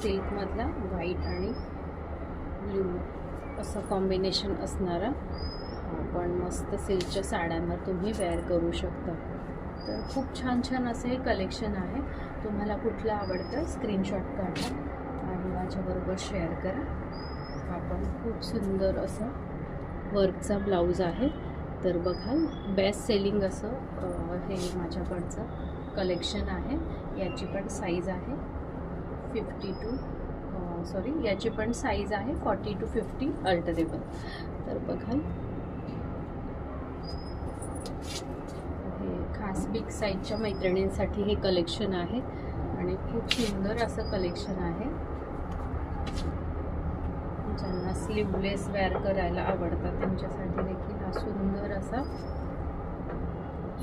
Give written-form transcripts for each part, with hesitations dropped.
सिल्कमधला white आणि blue असं combination असणारा पण मस्त सिल्कच्या साड्यांवर तुम्ही वेअर करू शकता. तर खूप छान छान असं हे कलेक्शन आहे. तुम्हाला कुठलं आवडतं स्क्रीनशॉट काढा आणि माझ्याबरोबर शेअर करा. हा पण खूप सुंदर असं वर्कचा ब्लाऊज आहे. तर बघाल बेस्ट सेलिंग असं हे माझ्याकडचं कलेक्शन आहे. याची पण साईज आहे 52 याची पण साईज आहे 40 to 50 अल्टरेबल. तर बघाल हे खास बिग साईजच्या मैत्रिणींसाठी हे कलेक्शन आहे आणि खूप सुंदर असं कलेक्शन आहे. ज्यांना स्लीवलेस वेअर करायला आवडतात त्यांच्यासाठी देखील हा सुंदर असा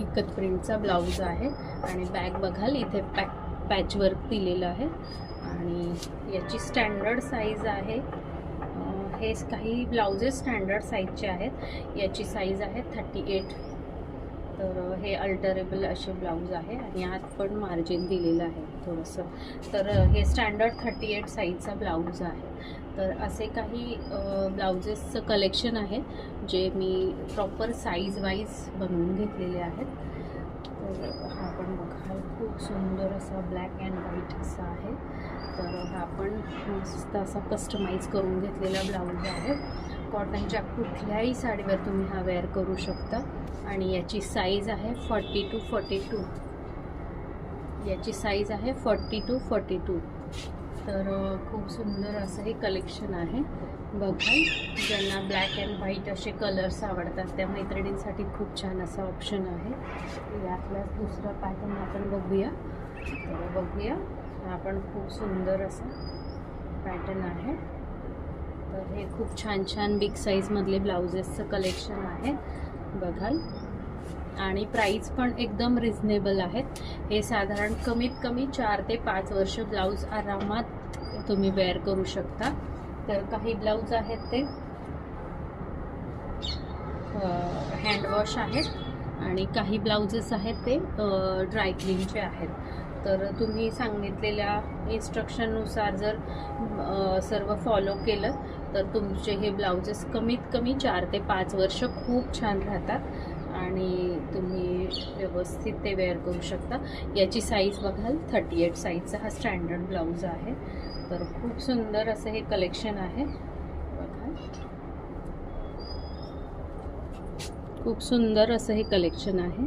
इकत प्रिंटचा ब्लाऊज आहे. आणि बॅग बघाल इथे पॅचवर्क दिलेलं आहे आणि याची स्टँडर्ड साईज आहे. हे काही ब्लाउजेस स्टँडर्ड साईजचे आहेत. याची साईज आहे 38. तर हे अल्टरेबल असे ब्लाऊज आहे आणि आत पण मार्जिन दिलेलं आहे थोडंसं. तर हे स्टँडर्ड 38 साईजचा ब्लाऊज आहे. तर असे काही ब्लाउजेसचं कलेक्शन आहे जे मी प्रॉपर साईज वाईज बनवून घेतलेले आहेत. तर हा पण बघा खूप सुंदर असा ब्लॅक अँड व्हाईट असा आहे. तर हा पण मस्त असा कस्टमाइज करून घेतलेला ब्लाऊज आहे. कॉटनच्या कुठल्याही साडीवर तुम्ही हा वेअर करू शकता. आणि याची साईज आहे 40 to 42. याची साईज आहे 40 to 42. तर खूप सुंदर असं हे कलेक्शन आहे. बघा ज्यांना ब्लॅक अँड व्हाईट असे कलर्स आवडतात त्या मैत्रिणींसाठी खूप छान असा ऑप्शन आहे. यातलाच दुसरा पॅटर्न आपण बघूया. तर बघूया हा पण खूप सुंदर असा पॅटर्न आहे. तर हे खूप छान छान बिग साईजमधले ब्लाउजेसचं कलेक्शन आहे बघाल. आणि प्राईस पण एकदम रिझनेबल आहेत. हे साधारण कमीत कमी 4 ते 5 वर्ष ब्लाऊज आरामात तुम्ही वेअर करू शकता. तर काही ब्लाऊज आहेत ते हँडवॉश आहेत आणि काही ब्लाउजेस आहेत ते ड्राय क्लीनचे आहेत. तर तुम्ही सांगितलेल्या इन्स्ट्रक्शननुसार जर सर्व फॉलो केलं तर तुमचे हे ब्लाउजेस कमीत कमी 4 ते 5 वर्ष खूप छान राहतात आणि तुम्ही व्यवस्थित ते वेअर करू शकता. याची साईज बघाल 38 साईजचा हा स्टँडर्ड ब्लाऊज आहे. तर खूप सुंदर असं हे कलेक्शन आहे बघा. खूप सुंदर असं हे कलेक्शन आहे.